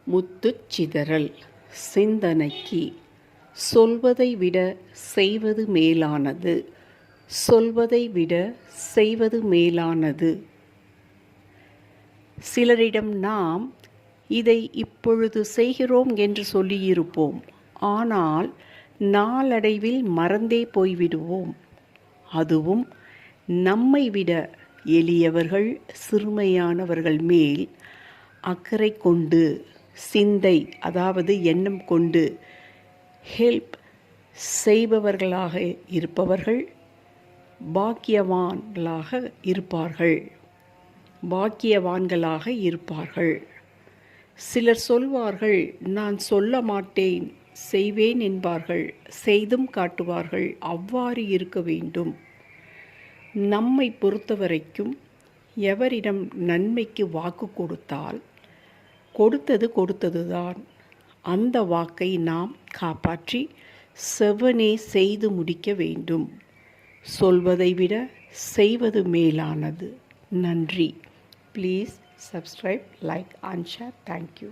முத்துச்சிதறல் சிந்தனைக்கு சொல்வதை விட செய்வது மேலானது. சொல்வதை விட செய்வது மேலானது. சிலரிடம் நாம் இதை இப்பொழுது செய்கிறோம் என்று சொல்லியிருப்போம். ஆனால் நாளடைவில் மறந்தே போய்விடுவோம். அதுவும் நம்மை விட எளியவர்கள், சிறுமையானவர்கள் மேல் அக்கறை கொண்டு, சிந்தை அதாவது எண்ணம் கொண்டு ஹெல்ப் செய்பவர்களாக இருப்பவர்கள் பாக்கியவான்களாக இருப்பார்கள். சிலர் சொல்வார்கள், நான் சொல்ல மாட்டேன், செய்வேன் என்பார்கள், செய்தும் காட்டுவார்கள். அவ்வாறு இருக்க வேண்டும். நம்மை பொறுத்தவரைக்கும் எவரிடம் நன்மைக்கு வாக்கு கொடுத்தால் கொடுத்ததுதான். அந்த வாக்கை நாம் காப்பாற்றி செவ்வனே செய்து முடிக்க வேண்டும். சொல்வதை விட செய்வது மேலானது. நன்றி. Please subscribe, like and share. Thank you.